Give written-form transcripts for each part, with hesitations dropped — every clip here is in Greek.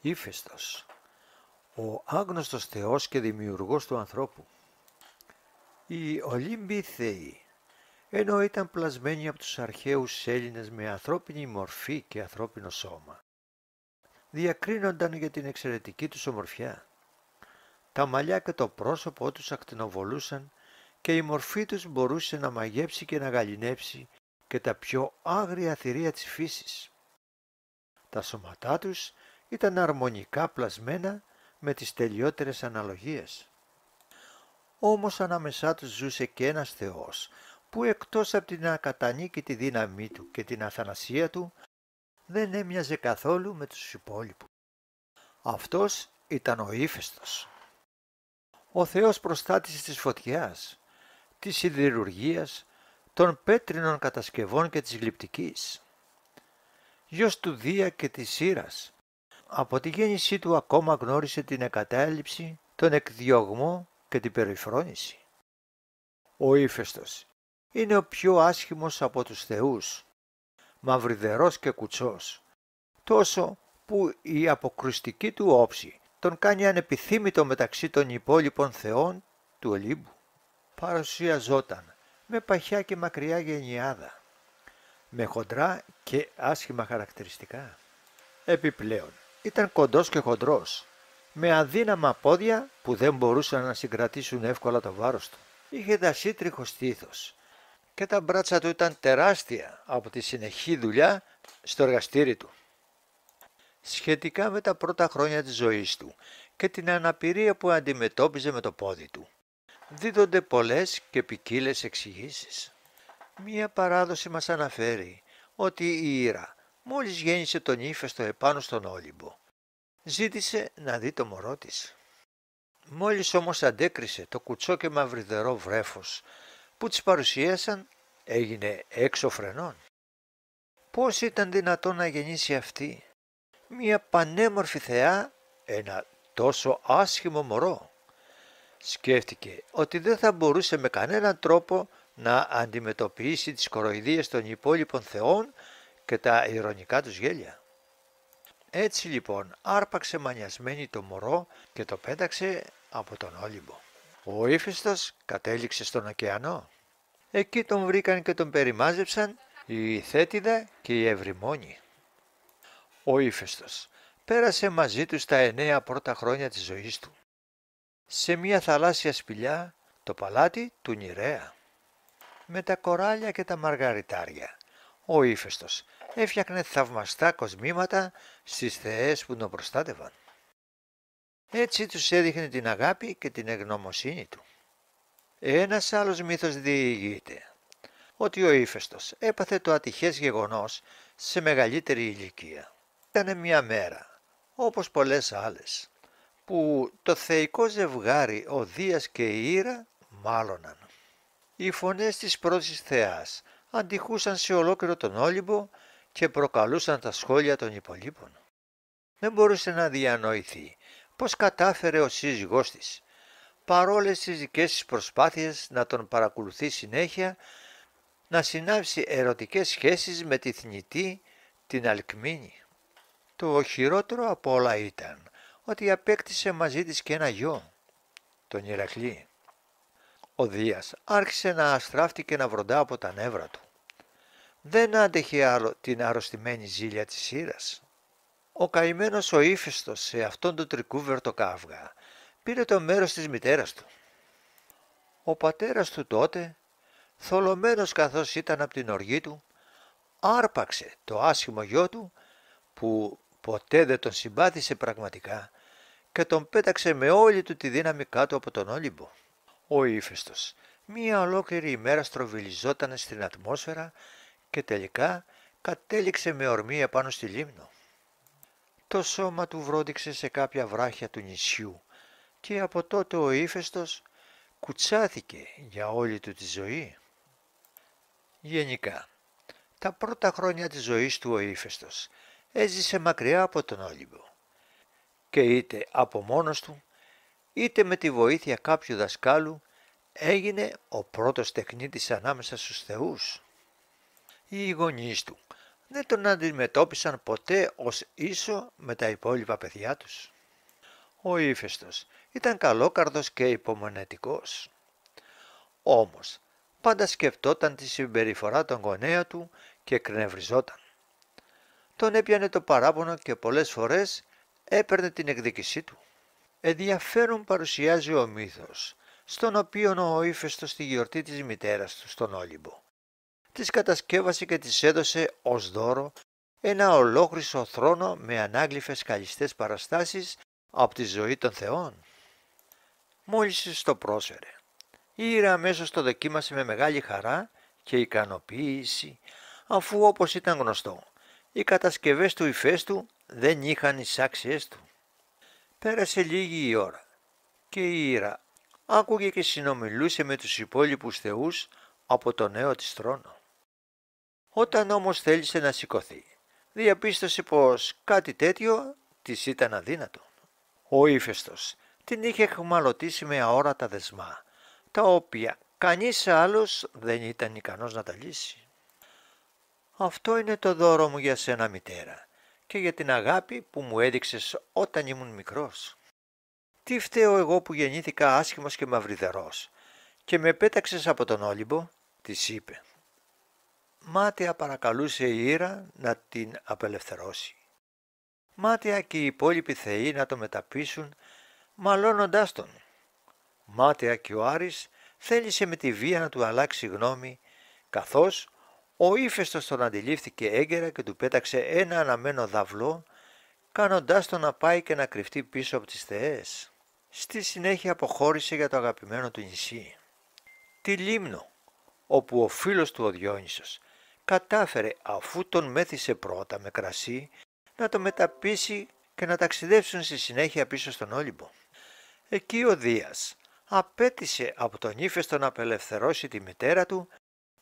Ήφαιστος, ο άγνωστος θεός και δημιουργός του ανθρώπου. Οι Ολύμπιοι θεοί, ενώ ήταν πλασμένοι από τους αρχαίους Έλληνες με ανθρώπινη μορφή και ανθρώπινο σώμα, διακρίνονταν για την εξαιρετική τους ομορφιά. Τα μαλλιά και το πρόσωπό τους ακτινοβολούσαν και η μορφή τους μπορούσε να μαγέψει και να γαληνέψει και τα πιο άγρια θηρία της φύσης. Τα σώματά τους ήταν αρμονικά πλασμένα με τις τελειότερες αναλογίες. Όμως ανάμεσά τους ζούσε και ένας θεός που εκτός από την ακατανίκητη δύναμή του και την αθανασία του δεν έμοιαζε καθόλου με τους υπόλοιπους. Αυτός ήταν ο Ήφαιστος, ο θεός προστάτης της φωτιάς, της σιδηρουργίας, των πέτρινων κατασκευών και της γλυπτικής. Γιος του Δία και της Σύρας, από τη γέννησή του ακόμα γνώρισε την εγκατάλειψη, τον εκδιωγμό και την περιφρόνηση. Ο Ήφαιστος είναι ο πιο άσχημος από τους θεούς, μαυριδερός και κουτσός, τόσο που η αποκρουστική του όψη τον κάνει ανεπιθύμητο μεταξύ των υπόλοιπων θεών του Ολύμπου. Παρουσιαζόταν με παχιά και μακριά γενιάδα, με χοντρά και άσχημα χαρακτηριστικά. Επιπλέον ήταν κοντός και χοντρός, με αδύναμα πόδια που δεν μπορούσαν να συγκρατήσουν εύκολα το βάρος του. Είχε δασίτριχο στήθος και τα μπράτσα του ήταν τεράστια από τη συνεχή δουλειά στο εργαστήρι του. Σχετικά με τα πρώτα χρόνια της ζωής του και την αναπηρία που αντιμετώπιζε με το πόδι του, δίδονται πολλές και ποικίλες εξηγήσεις. Μία παράδοση μας αναφέρει ότι η Ήρα, μόλις γέννησε τον Ήφαιστο επάνω στον Όλυμπο, ζήτησε να δει το μωρό της. Μόλις όμως αντέκρισε το κουτσό και μαυριδερό βρέφος που της παρουσίασαν, έγινε έξω φρενών. Πώς ήταν δυνατόν να γεννήσει αυτή, μία πανέμορφη θεά, ένα τόσο άσχημο μωρό? Σκέφτηκε ότι δεν θα μπορούσε με κανέναν τρόπο να αντιμετωπίσει τις κοροϊδίες των υπόλοιπων θεών και τα ειρωνικά τους γέλια. Έτσι λοιπόν άρπαξε μανιασμένη το μωρό και το πέταξε από τον Όλυμπο. Ο Ήφαιστος κατέληξε στον ωκεανό. Εκεί τον βρήκαν και τον περιμάζεψαν η Θέτιδα και η Ευρυμόνη. Ο Ήφαιστος πέρασε μαζί τους τα 9 πρώτα χρόνια της ζωής του, σε μια θαλάσσια σπηλιά, το παλάτι του Νηρέα. Με τα κοράλια και τα μαργαριτάρια, ο Ήφαιστος έφτιαχνε θαυμαστά κοσμήματα στις θεές που τον προστάτευαν. Έτσι τους έδειχνε την αγάπη και την ευγνωμοσύνη του. Ένας άλλος μύθος διηγείται ότι ο Ήφαιστος έπαθε το ατυχές γεγονός σε μεγαλύτερη ηλικία. Ήταν μια μέρα, όπως πολλές άλλες, που το θεϊκό ζευγάρι ο Δίας και η Ήρα μάλωναν. Οι φωνές της πρώτης θεάς αντιχούσαν σε ολόκληρο τον Όλυμπο και προκαλούσαν τα σχόλια των υπολείπων. Δεν μπορούσε να διανοηθεί πως κατάφερε ο σύζυγός της, παρόλες τις δικές της προσπάθειες να τον παρακολουθεί συνέχεια, να συνάψει ερωτικές σχέσεις με τη θνητή την Αλκμήνη. Το χειρότερο από όλα ήταν ότι απέκτησε μαζί της και ένα γιο, τον Ηρακλή. Ο Δίας άρχισε να αστράφτει και να βροντά από τα νεύρα του. Δεν άντεχε άλλο την αρρωστημένη ζήλια της Ήρας. Ο καημένος ο Ήφαιστος σε αυτόν τον τρικούβερτο καύγα πήρε το μέρος της μητέρας του. Ο πατέρας του τότε, θολωμένος καθώς ήταν από την οργή του, άρπαξε το άσχημο γιο του που ποτέ δεν τον συμπάθησε πραγματικά και τον πέταξε με όλη του τη δύναμη κάτω από τον Όλυμπο. Ο Ήφαιστος μία ολόκληρη ημέρα στροβιλιζόταν στην ατμόσφαιρα και τελικά κατέληξε με ορμή επάνω στη λίμνο. Το σώμα του βρόντιξε σε κάποια βράχια του νησιού και από τότε ο Ήφαιστος κουτσάθηκε για όλη του τη ζωή. Γενικά, τα πρώτα χρόνια της ζωής του ο Ήφαιστος έζησε μακριά από τον Όλυμπο και είτε από μόνος του είτε με τη βοήθεια κάποιου δασκάλου έγινε ο πρώτος τεχνίτης ανάμεσα στους θεούς. Οι γονείς του δεν τον αντιμετώπισαν ποτέ ως ίσο με τα υπόλοιπα παιδιά τους. Ο Ήφαιστος ήταν καλόκαρδος και υπομονετικός. Όμως πάντα σκεφτόταν τη συμπεριφορά των γονέων του και εκνευριζόταν. Τον έπιανε το παράπονο και πολλές φορές έπαιρνε την εκδίκησή του. Ενδιαφέρον παρουσιάζει ο μύθος, στον οποίο ο Ήφαιστος στη γιορτή της μητέρας του στον Όλυμπο της κατασκεύασε και της έδωσε ως δώρο ένα ολόχρυσο θρόνο με ανάγλυφες καλιστές παραστάσεις από τη ζωή των θεών. Μόλις της το πρόσφερε, η Ήρα αμέσως το δοκίμασε με μεγάλη χαρά και ικανοποίηση, αφού όπως ήταν γνωστό, οι κατασκευές του Ηφαίστου δεν είχαν εισάξιες του. Πέρασε λίγη η ώρα και η Ήρα άκουγε και συνομιλούσε με τους υπόλοιπους θεούς από το νέο της θρόνο. Όταν όμως θέλησε να σηκωθεί, διαπίστωσε πως κάτι τέτοιο της ήταν αδύνατο. Ο Ήφαιστος την είχε εχμαλωτήσει με αόρατα δεσμά, τα οποία κανείς άλλος δεν ήταν ικανός να τα λύσει. «Αυτό είναι το δώρο μου για σένα, μητέρα, και για την αγάπη που μου έδειξες όταν ήμουν μικρός. Τι φταίω εγώ που γεννήθηκα άσχημος και μαυριδερός και με πέταξες από τον Όλυμπο», της είπε. Μάταια παρακαλούσε η Ήρα να την απελευθερώσει. Μάταια και οι υπόλοιποι θεοί να το μεταπίσουν, μαλώνοντάς τον. Μάταια και ο Άρης θέλησε με τη βία να του αλλάξει γνώμη, καθώς ο Ήφαιστος τον αντιλήφθηκε έγκαιρα και του πέταξε ένα αναμένο δαυλό, κάνοντάς τον να πάει και να κρυφτεί πίσω από τις θεές. Στη συνέχεια αποχώρησε για το αγαπημένο του νησί, τη Λίμνο, όπου ο φίλος του ο Διόνυσος κατάφερε, αφού τον μέθησε πρώτα με κρασί, να το μεταπίσει και να ταξιδέψουν στη συνέχεια πίσω στον Όλυμπο. Εκεί ο Δίας απέτησε από τον Ήφαιστο να απελευθερώσει τη μητέρα του,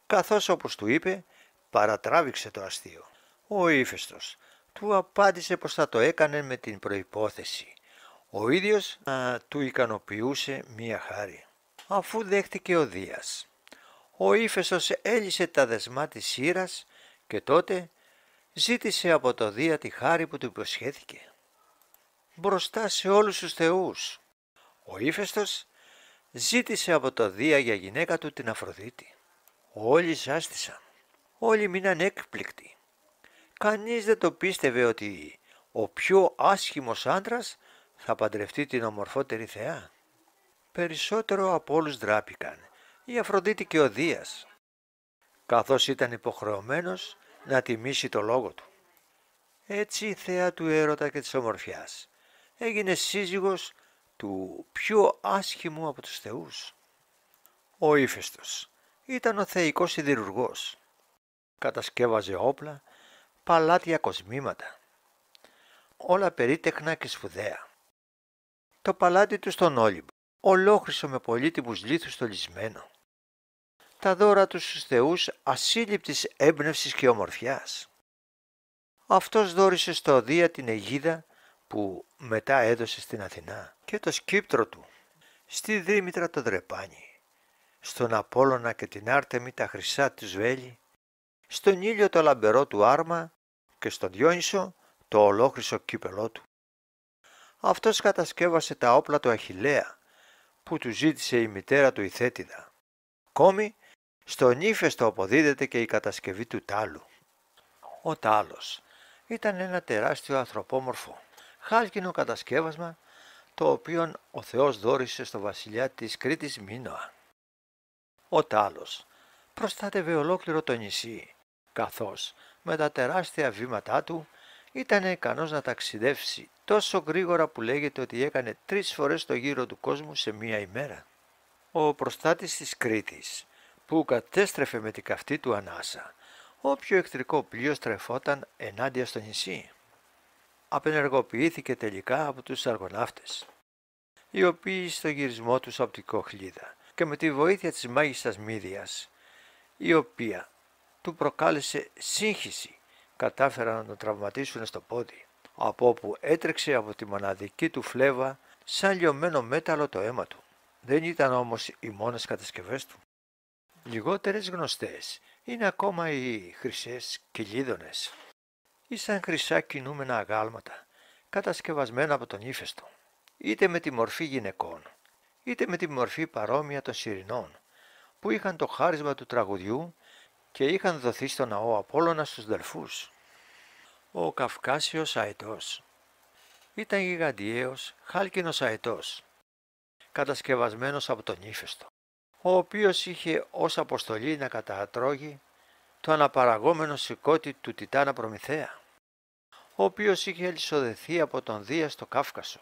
καθώς όπως του είπε παρατράβηξε το αστείο. Ο Ήφαιστος του απάντησε πως θα το έκανε με την προϋπόθεση ο ίδιος να του ικανοποιούσε μία χάρη. Αφού δέχτηκε ο Δίας, ο Ήφαιστος έλυσε τα δεσμά της Ήρας και τότε ζήτησε από το Δία τη χάρη που του υποσχέθηκε. Μπροστά σε όλους τους θεούς, ο Ήφαιστος ζήτησε από το Δία για γυναίκα του την Αφροδίτη. Όλοι ζάστησαν, όλοι μείναν έκπληκτοι. Κανείς δεν το πίστευε ότι ο πιο άσχημος άντρας θα παντρευτεί την ομορφότερη θεά. Περισσότερο από όλους ντράπηκαν η Αφροδίτη και ο Δίας, καθώς ήταν υποχρεωμένος να τιμήσει το λόγο του. Έτσι η θεά του έρωτα και της ομορφιάς έγινε σύζυγος του πιο άσχημου από τους θεούς. Ο Ήφαιστος ήταν ο θεϊκός σιδηρουργός. Κατασκεύαζε όπλα, παλάτια, κοσμήματα, όλα περίτεχνα και σπουδαία. Το παλάτι του στον Όλυμπο, ολόχρυσο με πολύτιμους λίθους στολισμένο. Τα δώρα του στους θεούς ασύλληπτης έμπνευσης και ομορφιάς. Αυτός δώρισε στο Δία την αιγίδα που μετά έδωσε στην Αθηνά και το σκύπτρο του, στη Δήμητρα το δρεπάνι, στον Απόλλωνα και την Άρτεμη τα χρυσά του βέλη, στον ήλιο το λαμπερό του άρμα και στον Διόνυσο το ολόχρυσο κύπελό του. Αυτός κατασκεύασε τα όπλα του Αχιλλέα που του ζήτησε η μητέρα του η Θέτιδα. Ακόμη στον Ήφαιστο αποδίδεται και η κατασκευή του τάλου. Ο τάλος ήταν ένα τεράστιο ανθρωπόμορφο χάλκινο κατασκεύασμα, το οποίο ο Θεός δώρισε στο βασιλιά της Κρήτης Μίνωα. Ο τάλος προστάτευε ολόκληρο το νησί, καθώς με τα τεράστια βήματά του ήταν ικανός να ταξιδεύσει τόσο γρήγορα που λέγεται ότι έκανε 3 φορές το γύρο του κόσμου σε μία ημέρα. Ο προστάτης της Κρήτης, που κατέστρεφε με την καυτή του ανάσα όποιο εχθρικό πλοίο στρεφόταν ενάντια στο νησί, απενεργοποιήθηκε τελικά από τους αργοναύτες, οι οποίοι στο γυρισμό τους από την Κοχλίδα και με τη βοήθεια της μάγισσας Μύδιας, η οποία του προκάλεσε σύγχυση, κατάφεραν να τον τραυματίσουν στο πόδι, από όπου έτρεξε από τη μοναδική του φλέβα σαν λιωμένο μέταλλο το αίμα του. Δεν ήταν όμως οι μόνες κατασκευές του. Λιγότερες γνωστές είναι ακόμα οι χρυσές κοιλίδωνες. Ήσαν χρυσά κινούμενα αγάλματα, κατασκευασμένα από τον ύφεστο, είτε με τη μορφή γυναικών, είτε με τη μορφή παρόμοια των Σιρηνών, που είχαν το χάρισμα του τραγουδιού και είχαν δοθεί στο ναό Απόλλωνα στους Δελφούς. Ο Καυκάσιος αετός ήταν γιγαντιαίος χάλκινος αετός, κατασκευασμένος από τον ύφεστο, ο οποίος είχε ως αποστολή να κατατρώγει το αναπαραγόμενο σηκώτη του Τιτάνα Προμηθέα, ο οποίος είχε ελισοδεθεί από τον Δία στο Κάφκασο,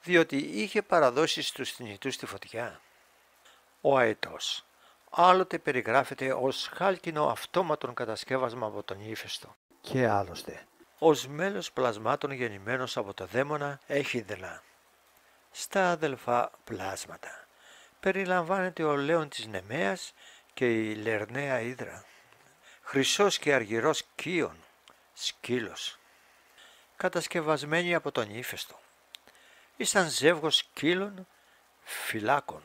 διότι είχε παραδώσει στους θνητούς τη φωτιά. Ο αετός άλλοτε περιγράφεται ως χάλκινο αυτόματον κατασκεύασμα από τον ύφεστο και άλλωστε ως μέλος πλασμάτων γεννημένος από το δαίμονα Έχιδλα. Στα αδελφά πλάσματα περιλαμβάνεται ο λέον της Νεμαίας και η Λερναία Ύδρα, χρυσός και αργυρός Κύων, σκύλος, κατασκευασμένοι από τον ύφεστο. Ήσαν ζεύγος σκύλων φυλάκων,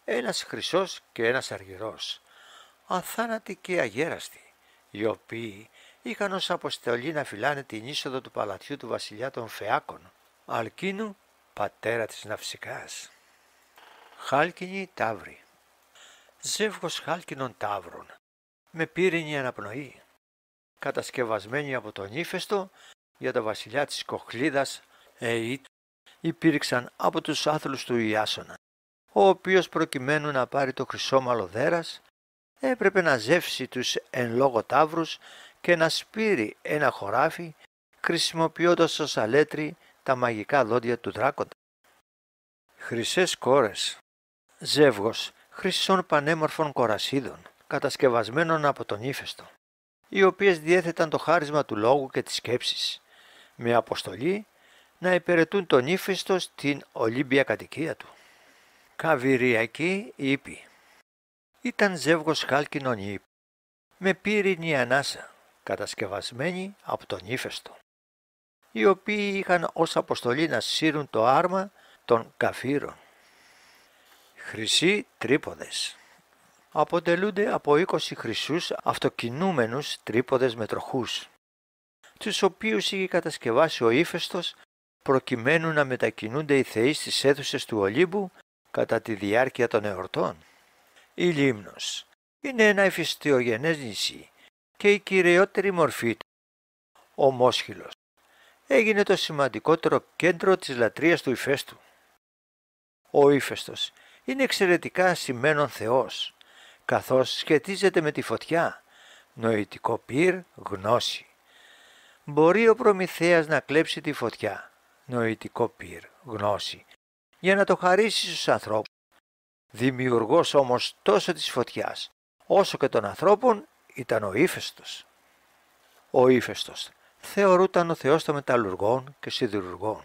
ένας χρυσός και ένας αργυρός, αθάνατοι και αγέραστοι, οι οποίοι είχαν ως αποστολή να φυλάνε την είσοδο του παλατιού του βασιλιά των Φεάκων, Αλκίνου, πατέρα της Ναυσικάς. Χάλκινοι ταύροι, ζεύγος χάλκινων ταύρων, με πύρινη αναπνοή, κατασκευασμένοι από τον ύφεστο για το βασιλιά της Κοχλίδας Αιήτ, υπήρξαν από τους άθλους του Ιάσονα, ο οποίος προκειμένου να πάρει το χρυσόμαλο δέρας έπρεπε να ζεύσει τους εν λόγω ταύρους και να σπείρει ένα χωράφι χρησιμοποιώντας ως αλέτρι τα μαγικά δόντια του δράκοντα. Χρυσές κόρες, ζεύγος χρυσών πανέμορφων κορασίδων, κατασκευασμένων από τον ύφεστο, οι οποίες διέθεταν το χάρισμα του λόγου και της σκέψης, με αποστολή να υπηρετούν τον ύφεστο στην Ολύμπια κατοικία του. Καβυριακή ύπη, ήταν ζεύγος χάλκινων ύπη, με πύρινη ανάσα, κατασκευασμένη από τον ύφεστο, οι οποίοι είχαν ως αποστολή να σύρουν το άρμα των καφύρων. Χρυσοί τρίποδες, αποτελούνται από 20 χρυσούς αυτοκινούμενους τρίποδες με τροχούς, τους οποίους είχε κατασκευάσει ο ύφεστος προκειμένου να μετακινούνται οι θεοί στις αίθουσες του Ολύμπου κατά τη διάρκεια των εορτών. Η Λίμνος είναι ένα ηφαιστειογενές νησί και η κυριότερη μορφή του, ο Μόσχυλος, έγινε το σημαντικότερο κέντρο της λατρείας του ηφαίστου. Ο ύφαιστος είναι εξαιρετικά σημαίνον θεός, καθώς σχετίζεται με τη φωτιά, νοητικό πυρ, γνώση. Μπορεί ο Προμηθέας να κλέψει τη φωτιά, νοητικό πυρ, γνώση, για να το χαρίσει στους ανθρώπους. Δημιουργός όμως τόσο της φωτιάς, όσο και των ανθρώπων ήταν ο ύφαιστος. Ο ύφαιστος θεωρούταν ο θεός των μεταλλουργών και σιδηρουργών,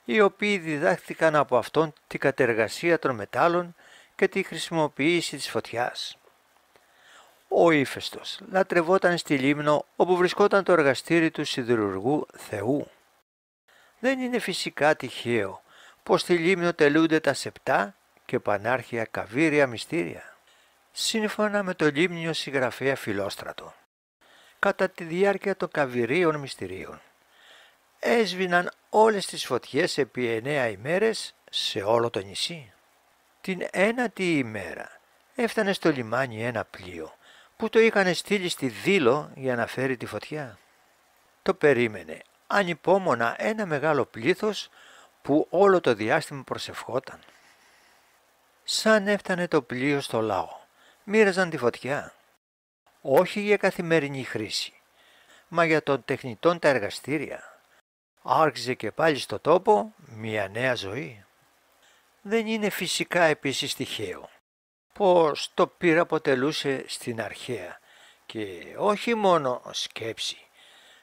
οι οποίοι διδάχθηκαν από αυτόν την κατεργασία των μετάλλων και τη χρησιμοποίηση της φωτιάς. Ο ύφαιστος λατρευόταν στη Λίμνο όπου βρισκόταν το εργαστήρι του σιδηρουργού Θεού. Δεν είναι φυσικά τυχαίο πως στη Λίμνο τελούνται τα σεπτά και πανάρχια καβύρια μυστήρια. Σύμφωνα με το λίμνιο συγγραφέα Φιλόστρατο, κατά τη διάρκεια των καβυρίων μυστηρίων έσβηναν όλες τις φωτιές επί 9 ημέρες σε όλο το νησί. Την ένατη ημέρα έφτανε στο λιμάνι ένα πλοίο που το είχαν στείλει στη Δήλο για να φέρει τη φωτιά. Το περίμενε ανυπόμονα ένα μεγάλο πλήθος που όλο το διάστημα προσευχόταν. Σαν έφτανε το πλοίο στο λαό, μοίραζαν τη φωτιά, όχι για καθημερινή χρήση, μα για των τεχνητών τα εργαστήρια. Άρχιζε και πάλι στο τόπο μια νέα ζωή. Δεν είναι φυσικά επίσης τυχαίο πως το πυρ αποτελούσε στην αρχαία και όχι μόνο σκέψη,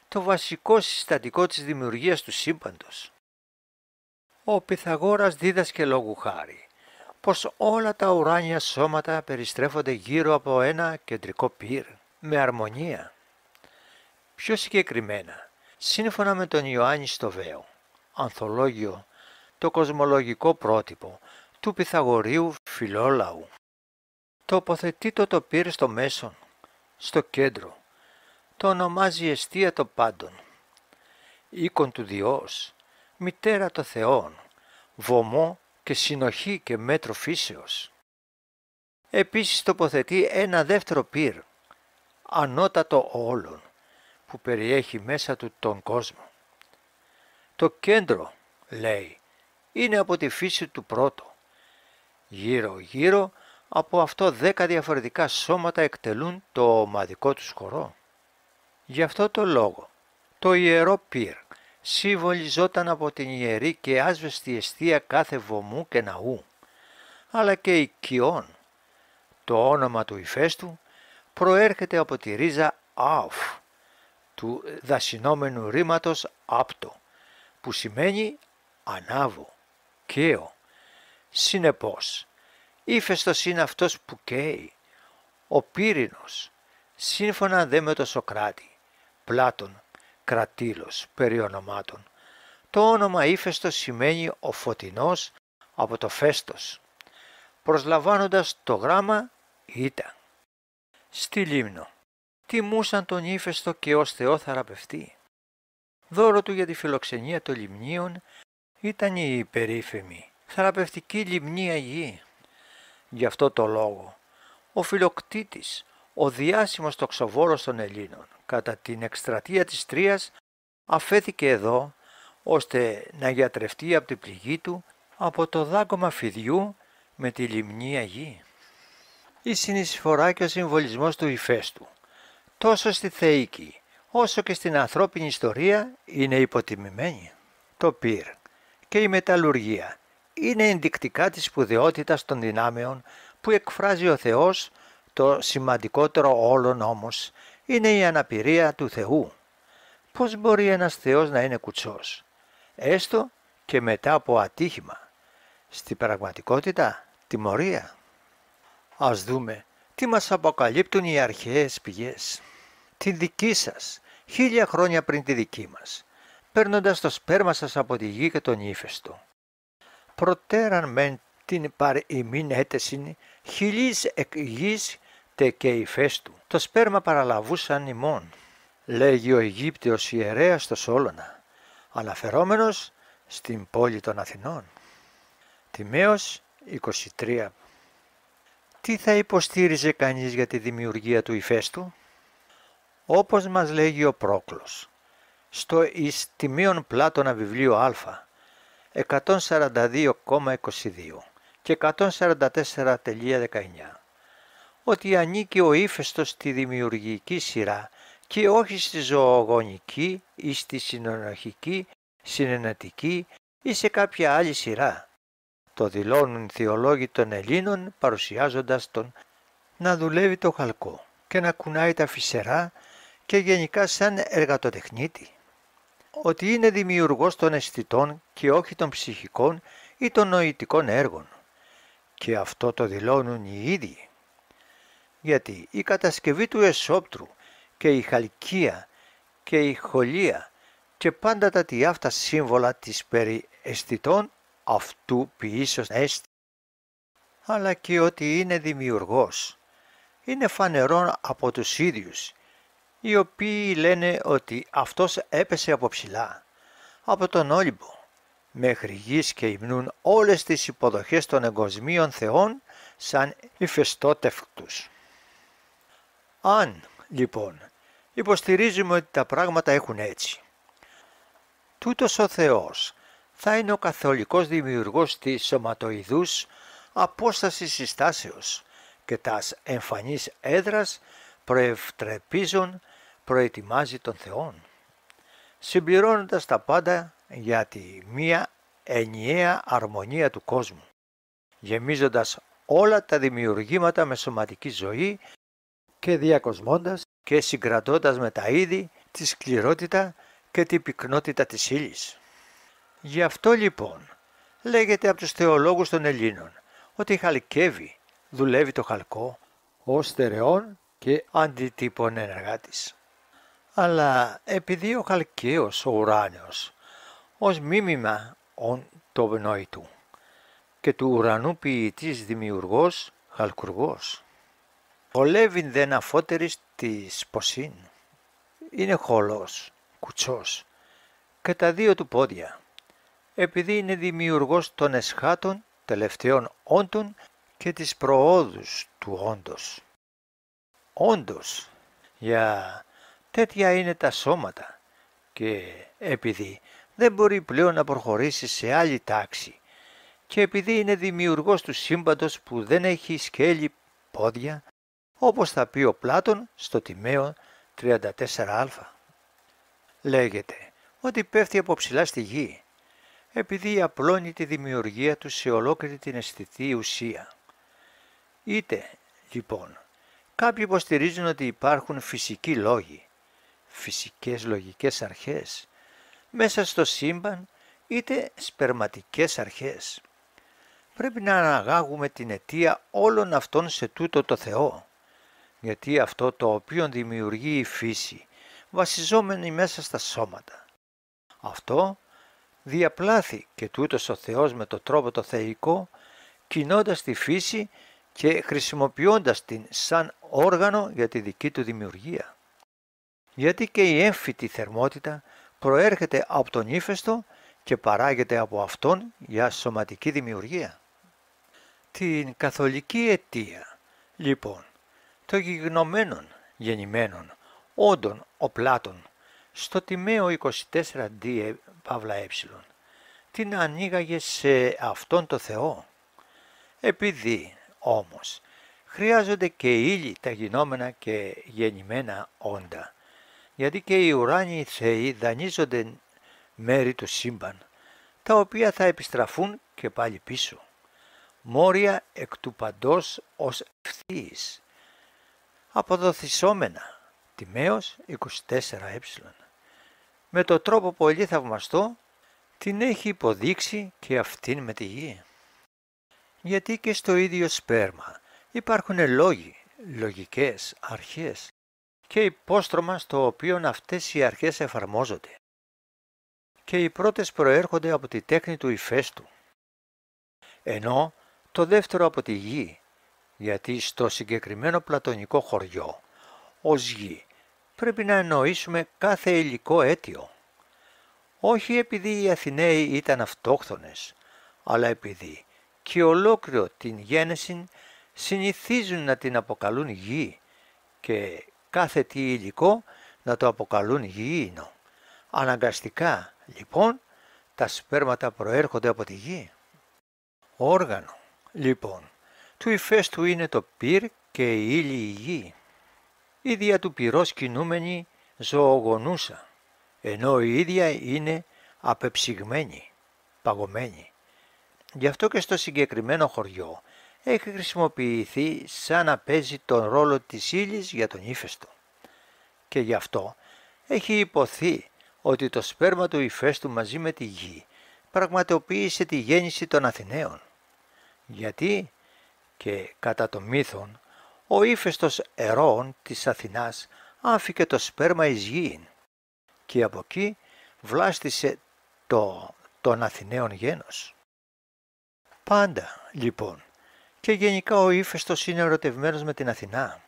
το βασικό συστατικό της δημιουργίας του σύμπαντος. Ο Πυθαγόρας δίδασκε λόγου χάρη πως όλα τα ουράνια σώματα περιστρέφονται γύρω από ένα κεντρικό πυρ με αρμονία. Πιο συγκεκριμένα, σύμφωνα με τον Ιωάννη Στοβαίο, ανθολόγιο, το κοσμολογικό πρότυπο του Πυθαγορείου Φιλόλαου, τοποθετείται το πυρ στο μέσον στο κέντρο. Το ονομάζει αιστεία των πάντων. Οίκον του Διός, μητέρα των Θεών, βωμό και συνοχή και μέτρο φύσεως. Επίσης τοποθετεί ένα δεύτερο πυρ, ανώτατο όλων, που περιέχει μέσα του τον κόσμο. Το κέντρο, λέει, είναι από τη φύση του πρώτου. Γύρω-γύρω από αυτό 10 διαφορετικά σώματα εκτελούν το ομαδικό τους χορό. Γι' αυτό το λόγο, το ιερό πυρ συμβολιζόταν από την ιερή και άσβεστη αιστεία κάθε βωμού και ναού, αλλά και οικειών. Το όνομα του ηφαίστου προέρχεται από τη ρίζα άουφ, του δασινόμενου ρήματος άπτο, που σημαίνει ανάβω, καίω. Συνεπώς, ύφαιστος είναι αυτός που καίει, ο πύρινος, σύμφωνα δε με το Σοκράτη, Πλάτων, Κρατήλος, περί ονομάτων. Το όνομα ύφαιστος σημαίνει ο φωτεινός από το φέστος, προσλαμβάνοντας το γράμμα ήταν. Στη Λίμνο τιμούσαν τον ύφαιστο και ως Θεό θεραπευτή. Δώρο του για τη φιλοξενία των λιμνίων ήταν η υπερήφημη θεραπευτική λιμνία γη. Γι' αυτό το λόγο, ο Φιλοκτήτης, ο διάσημος τοξοβόρος των Ελλήνων, κατά την εκστρατεία της Τρίας, αφέθηκε εδώ, ώστε να γιατρευτεί από την πληγή του από το δάγκωμα φιδιού με τη λιμνία γη. Η συνεισφορά και ο συμβολισμός του ηφαίστου, τόσο στη θεϊκή όσο και στην ανθρώπινη ιστορία, είναι υποτιμημένη. Το πυρ και η μεταλλουργία είναι ενδεικτικά της σπουδαιότητας των δυνάμεων που εκφράζει ο Θεός. Το σημαντικότερο όλων όμως είναι η αναπηρία του Θεού. Πώς μπορεί ένας Θεός να είναι κουτσός, έστω και μετά από ατύχημα? Στην πραγματικότητα, τιμωρία. Ας δούμε τι μας αποκαλύπτουν οι αρχαίες πηγές. Την δική σας, 1000 χρόνια πριν τη δική μας, παίρνοντας το σπέρμα σας από τη γη και τον ύφαιστο. Προτέραν μεν την παρ ημίν έτεσιν, χιλής εκ γης τε και ηφαίστου. Το σπέρμα παραλαβούσαν ημών, λέγει ο Αιγύπτιος ιερέας στο Σόλωνα, αναφερόμενος στην πόλη των Αθηνών. Τιμαίος 23. Τι θα υποστήριζε κανείς για τη δημιουργία του ηφαίστου? Όπως μας λέγει ο Πρόκλος, στο εις Τιμίων Πλάτωνα βιβλίο Α, 142,22 και 144,19, ότι ανήκει ο ύφαιστος στη δημιουργική σειρά και όχι στη ζωογονική ή στη συνενοχική, συνενετική ή σε κάποια άλλη σειρά. Το δηλώνουν οι θεολόγοι των Ελλήνων παρουσιάζοντας τον να δουλεύει το χαλκό και να κουνάει τα φυσερά και γενικά σαν εργατοτεχνίτη. Ότι είναι δημιουργός των αισθητών και όχι των ψυχικών ή των νοητικών έργων. Και αυτό το δηλώνουν οι ίδιοι. Γιατί η κατασκευή του εσώπτρου και η χαλκία και η χολία και πάντα τα τι αυτά σύμβολα της περί αισθητών αυτού ποιήσεως έστι. Αλλά και ότι είναι δημιουργός είναι φανερόν από τους ίδιους, οι οποίοι λένε ότι αυτός έπεσε από ψηλά, από τον Όλυμπο, μέχρι γης και υμνούν όλες τις υποδοχές των εγκοσμίων θεών σαν ηφαιστότευκτους. Αν, λοιπόν, υποστηρίζουμε ότι τα πράγματα έχουν έτσι, τούτος ο Θεός θα είναι ο καθολικός δημιουργός της σωματοειδούς απόστασης συστάσεως και τας εμφανής έδρας προευτρεπίζων προετοιμάζει τον Θεόν, συμπληρώνοντας τα πάντα για τη μία ενιαία αρμονία του κόσμου, γεμίζοντας όλα τα δημιουργήματα με σωματική ζωή και διακοσμώντας και συγκρατώντας με τα είδη τη σκληρότητα και την πυκνότητα της ύλης. Γι' αυτό λοιπόν λέγεται από τους θεολόγους των Ελλήνων ότι χαλκεύει, δουλεύει το χαλκό ως στερεών και αντιτύπων ενεργάτης. Αλλά επειδή ο χαλκαίος ο ουράνιος ως μίμημα το νοητού και του ουρανού ποιητής δημιουργός χαλκουργός. Βολεύειν δεν αφότερης της ποσήν. Είναι χολός, κουτσός και τα δύο του πόδια, επειδή είναι δημιουργός των εσχάτων τελευταίων όντων και της προόδους του όντος. Όντως, για τέτοια είναι τα σώματα και επειδή δεν μπορεί πλέον να προχωρήσει σε άλλη τάξη και επειδή είναι δημιουργός του σύμπαντος που δεν έχει σκέλη πόδια, όπως θα πει ο Πλάτων στο Τιμαίο 34α. Λέγεται ότι πέφτει από ψηλά στη γη, επειδή απλώνει τη δημιουργία του σε ολόκληρη την αισθητή ουσία. Είτε, λοιπόν, κάποιοι υποστηρίζουν ότι υπάρχουν φυσικοί λόγοι, φυσικές λογικές αρχές, μέσα στο σύμπαν, είτε σπερματικές αρχές. Πρέπει να αναγάγουμε την αιτία όλων αυτών σε τούτο το Θεό, γιατί αυτό το οποίο δημιουργεί η φύση, βασιζόμενη μέσα στα σώματα. Αυτό διαπλάθη και τούτος ο Θεός με το τρόπο το θεϊκό, κινώντας τη φύση και χρησιμοποιώντας την σαν όργανο για τη δική του δημιουργία. Γιατί και η έμφυτη θερμότητα προέρχεται από τον ύφεστο και παράγεται από αυτόν για σωματική δημιουργία. Την καθολική αιτία, λοιπόν, των γιγνωμένων γεννημένων όντων ο Πλάτων στο Τιμαίο 24D Παύλα Ε, την ανοίγαγε σε αυτόν το Θεό. Επειδή όμως χρειάζονται και ύλη τα γινόμενα και γεννημένα όντα, γιατί και οι ουράνιοι θεοί δανείζονται μέρη του σύμπαν, τα οποία θα επιστραφούν και πάλι πίσω. Μόρια εκ του παντός ως ευθύης, αποδοθισόμενα, Τιμαίος 24ε. Με το τρόπο πολύ θαυμαστό την έχει υποδείξει και αυτήν με τη γη. Γιατί και στο ίδιο σπέρμα υπάρχουν λόγοι, λογικές αρχές και υπόστρωμα στο οποίο αυτές οι αρχές εφαρμόζονται. Και οι πρώτες προέρχονται από τη τέχνη του ηφαίστου, ενώ το δεύτερο από τη γη, γιατί στο συγκεκριμένο πλατωνικό χωριό, ως γη, πρέπει να εννοήσουμε κάθε υλικό αίτιο. Όχι επειδή οι Αθηναίοι ήταν αυτόχθονες, αλλά επειδή και ολόκληρο την γένεση συνηθίζουν να την αποκαλούν γη και κάθε τι υλικό να το αποκαλούν γήινο. Αναγκαστικά, λοιπόν, τα σπέρματα προέρχονται από τη γη. Όργανο, λοιπόν, του ηφαίστου είναι το πυρ και η ύλη η γη. Η δια του πυρός κινούμενη ζωογονούσα, ενώ η ίδια είναι απεψυγμένη, παγωμένη. Γι' αυτό και στο συγκεκριμένο χωριό έχει χρησιμοποιηθεί σαν να παίζει τον ρόλο της ύλης για τον ύφεστο. Και γι' αυτό έχει υποθεί ότι το σπέρμα του ηφαίστου μαζί με τη γη πραγματοποίησε τη γέννηση των Αθηναίων. Γιατί και κατά το μύθον ο ύφαιστος Ερών της Αθηνάς άφηκε το σπέρμα εις γήην και από εκεί βλάστησε των Αθηναίων γένος. Πάντα λοιπόν και γενικά ο ύφαιστος είναι ερωτευμένος με την Αθηνά,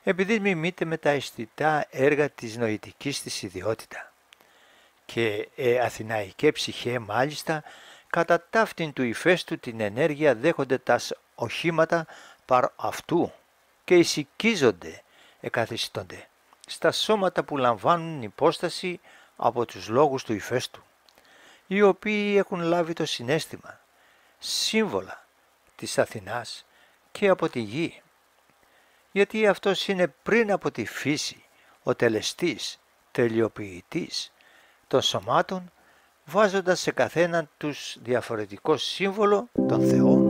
επειδή μιμείται με τα αισθητά έργα της νοητικής της ιδιότητα. Και αθηναϊκέ ψυχέ μάλιστα κατά ταύτην του ηφαίστου την ενέργεια δέχονται τας οχήματα παρ' αυτού και εισικίζονται, εκαθιστώνται στα σώματα που λαμβάνουν υπόσταση από τους λόγους του ηφαίστου, οι οποίοι έχουν λάβει το συναίσθημα, σύμβολα της Αθηνάς και από τη γη, γιατί αυτός είναι πριν από τη φύση ο τελεστής, τελειοποιητής των σωμάτων, βάζοντας σε καθέναν τους διαφορετικό σύμβολο των θεών.